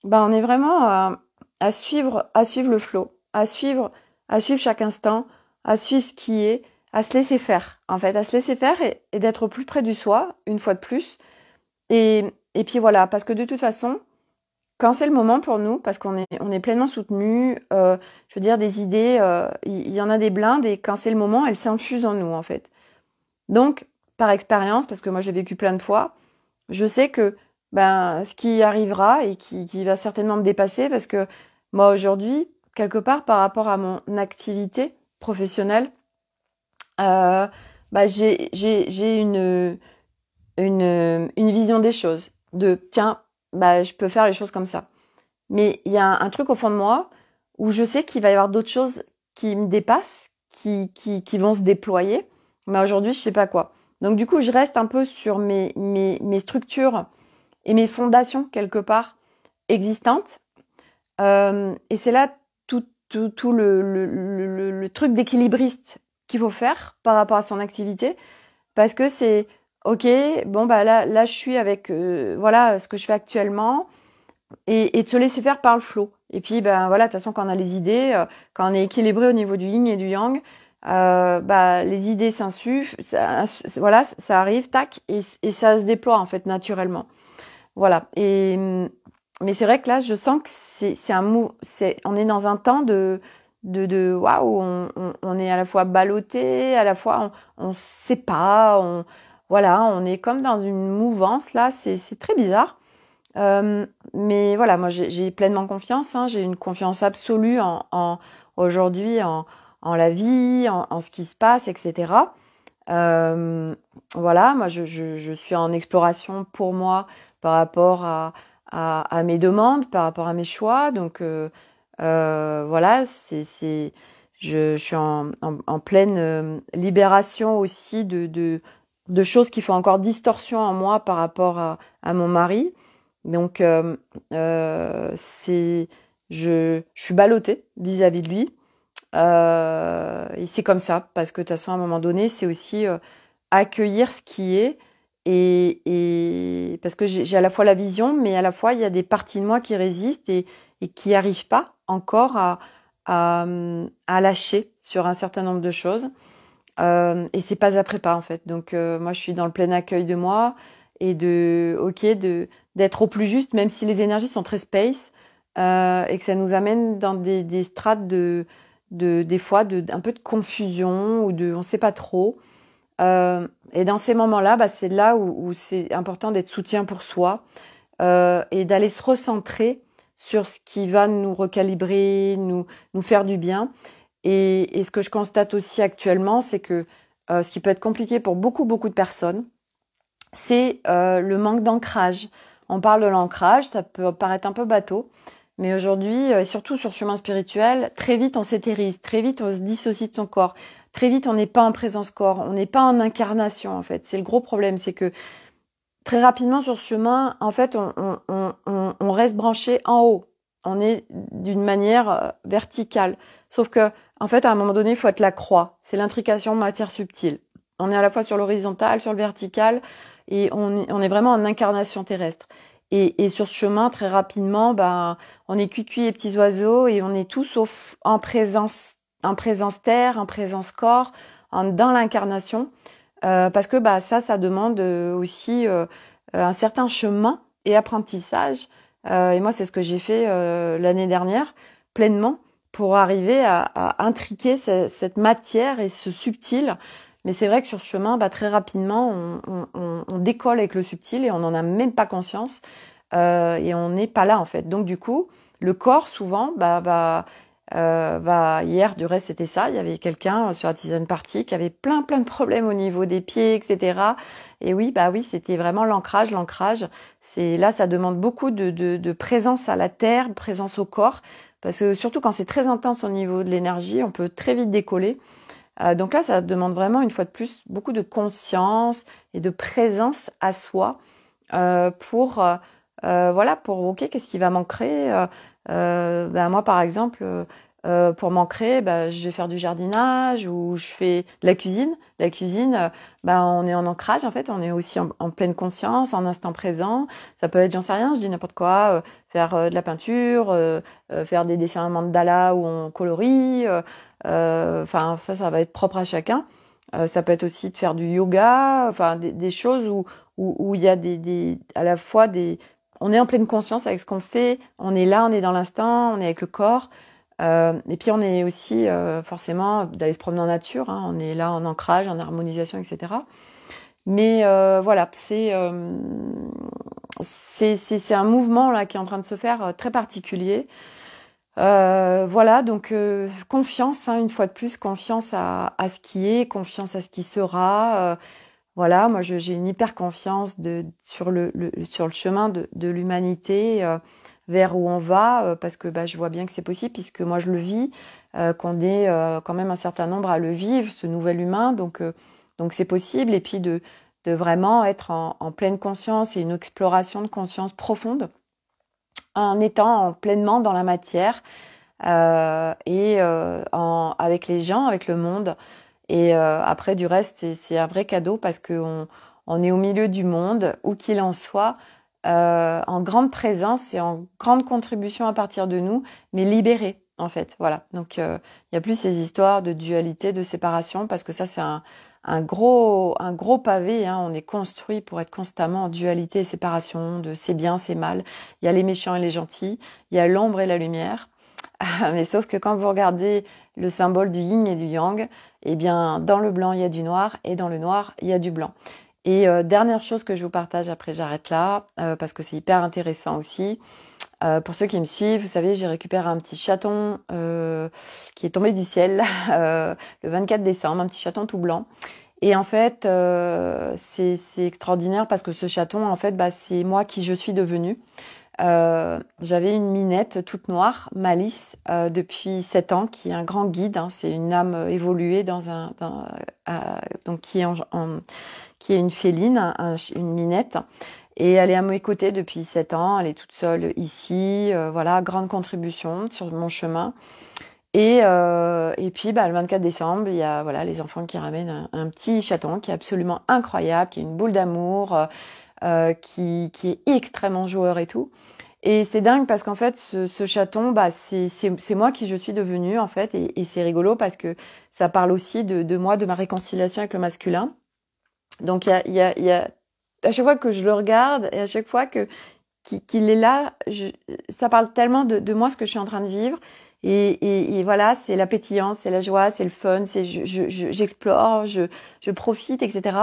ben on est vraiment à suivre le flow, à suivre chaque instant, à suivre ce qui est, à se laisser faire, en fait, à se laisser faire et d'être plus près du soi, une fois de plus. Et puis voilà, parce que de toute façon, quand c'est le moment pour nous, parce qu'on est pleinement soutenu, je veux dire, des idées, il y en a des blindes, et quand c'est le moment, elles s'infusent en nous, en fait. Donc, par expérience, parce que moi j'ai vécu plein de fois, je sais que ben ce qui arrivera et qui va certainement me dépasser, parce que moi aujourd'hui, quelque part par rapport à mon activité professionnelle, bah j'ai une vision des choses de tiens, bah je peux faire les choses comme ça. Mais il y a un truc au fond de moi où je sais qu'il va y avoir d'autres choses qui me dépassent, qui vont se déployer, mais aujourd'hui je sais pas quoi. Donc du coup je reste un peu sur mes structures et mes fondations quelque part existantes. Et c'est là tout le truc d'équilibriste qu'il faut faire par rapport à son activité, parce que c'est ok, bon bah là je suis avec voilà ce que je fais actuellement, et de se laisser faire par le flow. Et puis ben voilà, de toute façon quand on a les idées, quand on est équilibré au niveau du yin et du yang, bah les idées s'insufflent, voilà, ça arrive, tac, et ça se déploie en fait naturellement. Voilà. Mais c'est vrai que là, je sens que on est dans un temps de waouh, on est à la fois ballotté, à la fois on sait pas, voilà, on est comme dans une mouvance là, c'est très bizarre. Mais voilà, moi j'ai pleinement confiance, hein, j'ai une confiance absolue en aujourd'hui, en la vie, en ce qui se passe, etc. Voilà, moi je suis en exploration pour moi par rapport à mes demandes, par rapport à mes choix. Donc voilà, je suis en pleine libération aussi de choses qui font encore distorsion en moi par rapport à mon mari. Donc, je suis ballottée vis-à-vis de lui. Et c'est comme ça, parce que de toute façon, à un moment donné, c'est aussi accueillir ce qui est. Et parce que j'ai à la fois la vision, mais à la fois, il y a des parties de moi qui résistent et qui n'arrivent pas encore à lâcher sur un certain nombre de choses. Et c'est pas après pas, en fait. Donc, moi, je suis dans le plein accueil de moi et d'être au plus juste, même si les énergies sont très space, et que ça nous amène dans des strates des fois, un peu de confusion ou on sait pas trop. Et dans ces moments-là, c'est là où c'est important d'être soutien pour soi, et d'aller se recentrer sur ce qui va nous recalibrer, nous faire du bien. Et ce que je constate aussi actuellement, c'est que ce qui peut être compliqué pour beaucoup, beaucoup de personnes, c'est le manque d'ancrage. On parle de l'ancrage, ça peut paraître un peu bateau, mais aujourd'hui, et surtout sur le chemin spirituel, très vite on s'éthérise, très vite on se dissocie de son corps, très vite on n'est pas en présence corps, on n'est pas en incarnation en fait. C'est le gros problème, c'est que très rapidement sur ce chemin, en fait, on reste branché en haut. On est d'une manière verticale. Sauf que, en fait, à un moment donné, il faut être la croix. C'est l'intrication matière subtile. On est à la fois sur l'horizontal, sur le vertical, et on est vraiment en incarnation terrestre. Et sur ce chemin, très rapidement, on est cuicui et petits oiseaux, et on est tous sauf en présence terre, en présence corps, dans l'incarnation. Parce que ça demande aussi un certain chemin et apprentissage. Et moi, c'est ce que j'ai fait l'année dernière, pleinement, pour arriver à intriquer cette matière et ce subtil. Mais c'est vrai que sur ce chemin, très rapidement, on décolle avec le subtil et on n'en a même pas conscience. Et on n'est pas là, en fait. Donc, du coup, le corps, souvent, hier, du reste, c'était ça. Il y avait quelqu'un sur la Tisane Party qui avait plein de problèmes au niveau des pieds, etc. Et oui, c'était vraiment l'ancrage. C'est là, ça demande beaucoup de présence à la terre, de présence au corps, parce que surtout quand c'est très intense au niveau de l'énergie, on peut très vite décoller. Donc là, ça demande vraiment, une fois de plus, beaucoup de conscience et de présence à soi pour ok, qu'est-ce qui va m'ancrer. Moi, par exemple, pour m'ancrer, je vais faire du jardinage ou je fais de la cuisine. La cuisine, on est en ancrage, en fait, on est aussi en pleine conscience, en instant présent. Ça peut être, j'en sais rien, je dis n'importe quoi, faire de la peinture, faire des dessins mandala où on colorie. Ça va être propre à chacun. Ça peut être aussi de faire du yoga, enfin des choses où il y a à la fois on est en pleine conscience avec ce qu'on fait, on est là, on est dans l'instant, on est avec le corps. Et puis on est aussi forcément d'aller se promener en nature, hein, on est là en ancrage, en harmonisation, etc. Mais voilà, c'est un mouvement là qui est en train de se faire très particulier. Voilà, donc confiance, hein, une fois de plus, confiance à ce qui est, confiance à ce qui sera. Voilà, moi j'ai une hyper confiance sur le chemin de l'humanité vers où on va, parce que je vois bien que c'est possible, puisque moi je le vis, qu'on est quand même un certain nombre à le vivre, ce nouvel humain, donc c'est possible, et puis de vraiment être en pleine conscience et une exploration de conscience profonde, en étant pleinement dans la matière, et avec les gens, avec le monde. Et après, du reste, c'est un vrai cadeau parce qu'on est au milieu du monde, où qu'il en soit, en grande présence et en grande contribution à partir de nous, mais libérés, en fait. Voilà. Donc, il n'y a plus ces histoires de dualité, de séparation, parce que ça, c'est un gros pavé, hein. On est construit pour être constamment en dualité et séparation, de c'est bien, c'est mal. Il y a les méchants et les gentils, il y a l'ombre et la lumière. Mais sauf que quand vous regardez le symbole du yin et du yang, eh bien, dans le blanc, il y a du noir, et dans le noir, il y a du blanc. Et dernière chose que je vous partage, après j'arrête là, parce que c'est hyper intéressant aussi. Pour ceux qui me suivent, vous savez, j'ai récupéré un petit chaton qui est tombé du ciel le 24 décembre, un petit chaton tout blanc. Et en fait, c'est extraordinaire parce que ce chaton, en fait, c'est moi qui je suis devenue. J'avais une minette toute noire, Malice, depuis 7 ans, qui est un grand guide, hein. C'est une âme évoluée donc qui est une féline, une minette. Et elle est à mes côtés depuis 7 ans. Elle est toute seule ici. Voilà, grande contribution sur mon chemin. Et puis, le 24 décembre, il y a voilà les enfants qui ramènent un petit chaton qui est absolument incroyable, qui est une boule d'amour, qui est extrêmement joueur et tout. Et c'est dingue parce qu'en fait, ce chaton, c'est moi qui je suis devenue en fait, et c'est rigolo parce que ça parle aussi de moi, de ma réconciliation avec le masculin. Donc il y a à chaque fois que je le regarde et à chaque fois qu'il est là, ça parle tellement de moi, ce que je suis en train de vivre. Et voilà, c'est la pétillance, c'est la joie, c'est le fun, c'est j'explore, je profite, etc.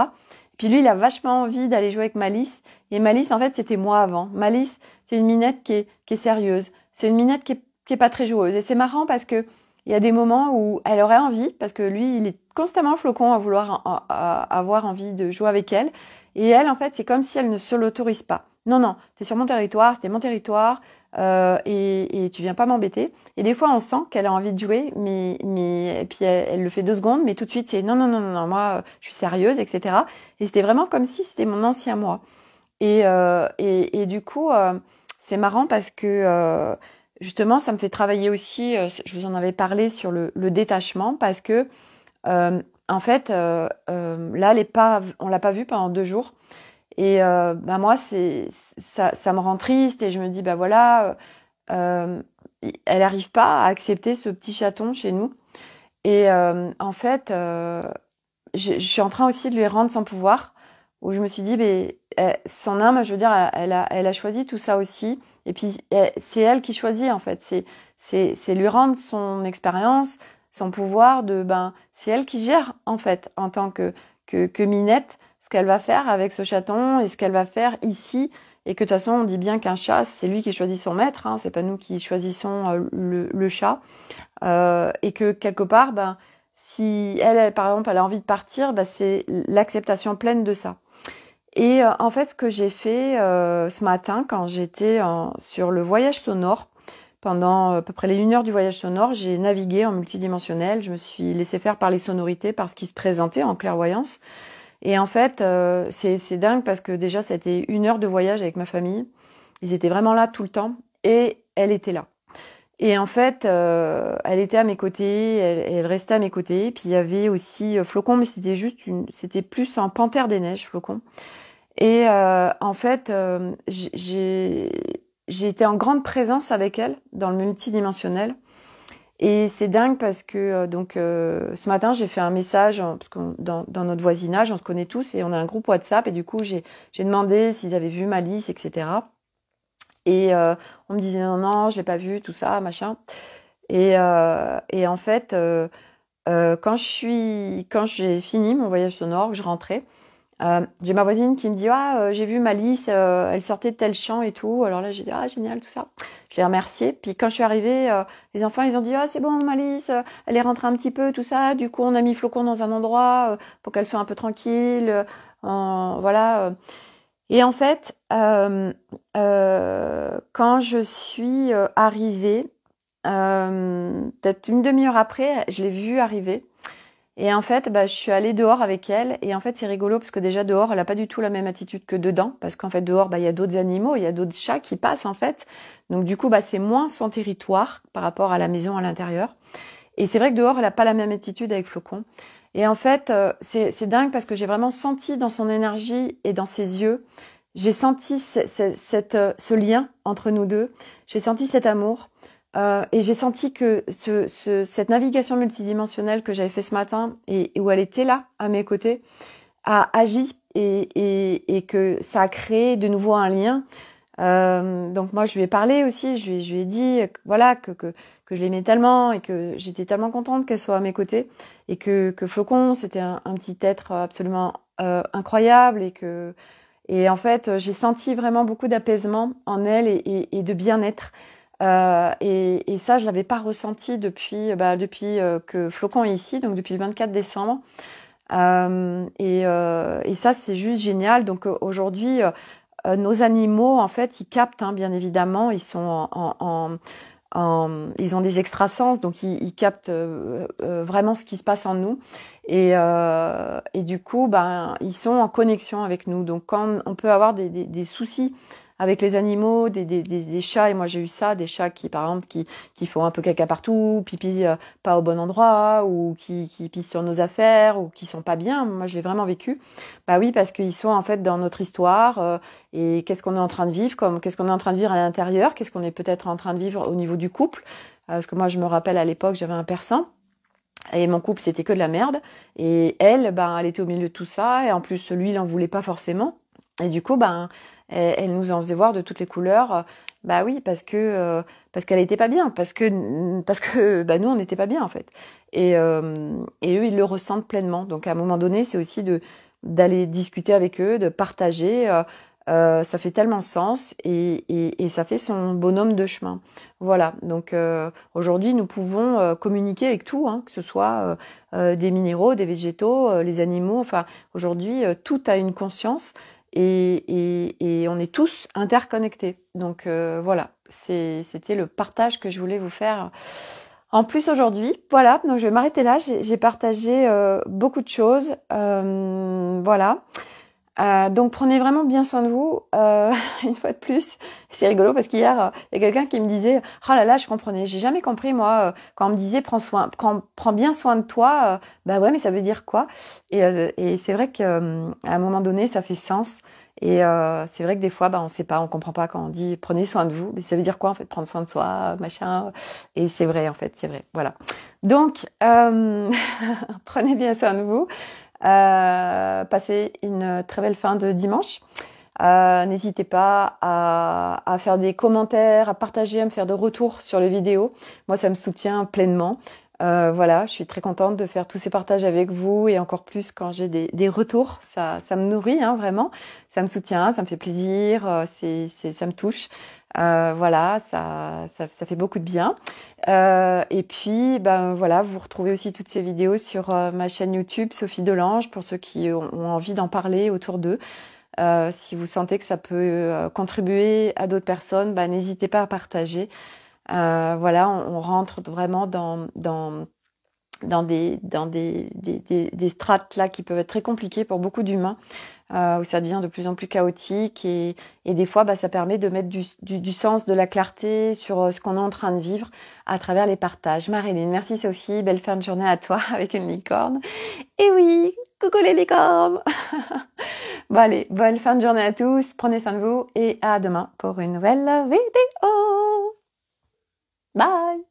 Puis lui, il a vachement envie d'aller jouer avec Malice. Et Malice, en fait, c'était moi avant. Malice, c'est une minette qui est sérieuse. C'est une minette qui est pas très joueuse. Et c'est marrant parce que il y a des moments où elle aurait envie, parce que lui, il est constamment flocon à vouloir avoir envie de jouer avec elle. Et elle, en fait, c'est comme si elle ne se l'autorise pas. Non, non, t'es sur mon territoire, c'était mon territoire, et tu viens pas m'embêter. Et des fois, on sent qu'elle a envie de jouer, mais et puis elle le fait 2 secondes, mais tout de suite, c'est non, non, non, non, non, moi, je suis sérieuse, etc. Et c'était vraiment comme si c'était mon ancien moi. Et du coup, c'est marrant parce que justement, ça me fait travailler aussi. Je vous en avais parlé sur le détachement parce que en fait, là, on l'a pas vu pendant 2 jours. Et moi, ça me rend triste et je me dis, voilà, elle arrive pas à accepter ce petit chaton chez nous. Et en fait, je suis en train aussi de lui rendre son pouvoir, où je me suis dit, son âme, je veux dire, elle a choisi tout ça aussi. Et puis, c'est elle qui choisit, en fait. C'est lui rendre son expérience, son pouvoir c'est elle qui gère, en fait, en tant que minette, ce qu'elle va faire avec ce chaton et ce qu'elle va faire ici. Et que de toute façon, on dit bien qu'un chat, c'est lui qui choisit son maître, hein, c'est pas nous qui choisissons le chat. Et que quelque part, si elle, par exemple, elle a envie de partir, c'est l'acceptation pleine de ça. Et en fait, ce que j'ai fait ce matin, quand j'étais sur le voyage sonore, pendant à peu près les 1 heure du voyage sonore, j'ai navigué en multidimensionnel. Je me suis laissé faire par les sonorités, par ce qui se présentait en clairvoyance. Et en fait, c'est dingue parce que déjà, c'était 1 heure de voyage avec ma famille. Ils étaient vraiment là tout le temps et elle était là. Et en fait, elle était à mes côtés, elle restait à mes côtés. Puis il y avait aussi Flocon, mais c'était plus un panthère des neiges, Flocon. Et en fait, j'ai été en grande présence avec elle dans le multidimensionnel. Et c'est dingue parce que ce matin, j'ai fait un message, parce que dans notre voisinage, on se connaît tous et on a un groupe WhatsApp. Et du coup, j'ai demandé s'ils avaient vu Malice, etc. Et on me disait non, non, je l'ai pas vu, tout ça, machin. Et en fait, quand j'ai fini mon voyage sonore, que je rentrais, j'ai ma voisine qui me dit j'ai vu Malice, elle sortait de tel champ et tout. Alors là, j'ai dit génial, tout ça. Je l'ai remerciée. Puis quand je suis arrivée, les enfants ils ont dit c'est bon Malice, elle est rentrée un petit peu, tout ça. Du coup, on a mis Flocon dans un endroit pour qu'elle soit un peu tranquille. Voilà. Et en fait, quand je suis arrivée, peut-être une demi-heure après, je l'ai vue arriver. Et en fait, je suis allée dehors avec elle. Et en fait, c'est rigolo parce que déjà dehors, elle a pas du tout la même attitude que dedans. Parce qu'en fait, dehors, il y a d'autres animaux, il y a d'autres chats qui passent en fait. Donc du coup, c'est moins son territoire par rapport à la maison à l'intérieur. Et c'est vrai que dehors, elle a pas la même attitude avec Flocon. Et en fait, c'est dingue parce que j'ai vraiment senti dans son énergie et dans ses yeux, j'ai senti ce lien entre nous deux. J'ai senti cet amour. Et j'ai senti que cette navigation multidimensionnelle que j'avais fait ce matin et où elle était là à mes côtés a agi et que ça a créé de nouveau un lien. Donc moi je lui ai parlé aussi, je lui ai dit voilà que je l'aimais tellement et que j'étais tellement contente qu'elle soit à mes côtés et que Flocon c'était un petit être absolument incroyable et en fait j'ai senti vraiment beaucoup d'apaisement en elle et de bien-être. Et ça, je l'avais pas ressenti depuis que Flocon est ici, donc depuis le 24 décembre. Et ça, c'est juste génial. Donc aujourd'hui, nos animaux, en fait, ils captent, bien évidemment, ils sont ils ont des extrasens, donc ils captent vraiment ce qui se passe en nous. Et du coup, ben, ils sont en connexion avec nous. Donc, quand on peut avoir des soucis avec les animaux, des chats, et moi j'ai eu ça, des chats qui, par exemple, qui font un peu caca partout, pipi pas au bon endroit, ou qui pissent sur nos affaires, ou qui sont pas bien. Moi, je l'ai vraiment vécu. Bah oui, parce qu'ils sont en fait dans notre histoire. Et qu'est-ce qu'on est en train de vivre, qu'est-ce qu'on est en train de vivre à l'intérieur, qu'est-ce qu'on est peut-être en train de vivre au niveau du couple. Parce que moi, je me rappelle à l'époque, j'avais un persan. Et mon couple, c'était que de la merde. Et elle, ben, elle était au milieu de tout ça. Et en plus, lui, il en voulait pas forcément. Et du coup, ben, elle nous en faisait voir de toutes les couleurs. Bah oui, parce qu'elle était pas bien, parce que bah nous, on n'était pas bien en fait. Et eux, ils le ressentent pleinement. Donc à un moment donné, c'est aussi d'aller discuter avec eux, de partager. Ça fait tellement sens et ça fait son bonhomme de chemin. Voilà, donc aujourd'hui nous pouvons communiquer avec tout, hein, que ce soit des minéraux, des végétaux, les animaux, enfin aujourd'hui tout a une conscience et on est tous interconnectés. Donc voilà, c'était le partage que je voulais vous faire. En plus aujourd'hui, voilà, donc je vais m'arrêter là, j'ai partagé beaucoup de choses, voilà. Donc prenez vraiment bien soin de vous. Une fois de plus, c'est rigolo parce qu'hier il y a quelqu'un qui me disait oh là là, j'ai jamais compris moi quand on me disait prends bien soin de toi. Bah ouais, mais ça veut dire quoi? Et c'est vrai qu'à un moment donné ça fait sens. Et c'est vrai que des fois bah on sait pas, on comprend pas quand on dit prenez soin de vous. Mais ça veut dire quoi en fait prendre soin de soi, machin. Et c'est vrai en fait, c'est vrai. Voilà. Donc prenez bien soin de vous. Passez une très belle fin de dimanche. N'hésitez pas à faire des commentaires, à partager, à me faire de retours sur les vidéos. Moi, ça me soutient pleinement. Voilà, je suis très contente de faire tous ces partages avec vous et encore plus quand j'ai des retours. Ça me nourrit, hein, vraiment. Ça me soutient, ça me fait plaisir, ça me touche. Voilà, ça fait beaucoup de bien. Et puis, ben voilà, vous retrouvez aussi toutes ces vidéos sur ma chaîne YouTube Sophie Delange pour ceux qui ont envie d'en parler autour d'eux. Si vous sentez que ça peut contribuer à d'autres personnes, ben, n'hésitez pas à partager. Voilà, on rentre vraiment dans des strates là qui peuvent être très compliquées pour beaucoup d'humains, où ça devient de plus en plus chaotique et des fois bah, ça permet de mettre du sens, de la clarté sur ce qu'on est en train de vivre à travers les partages. Marilyn, merci Sophie, belle fin de journée à toi avec une licorne. Et oui, coucou les licornes. Bon allez, bonne fin de journée à tous, prenez soin de vous et à demain pour une nouvelle vidéo. Bye.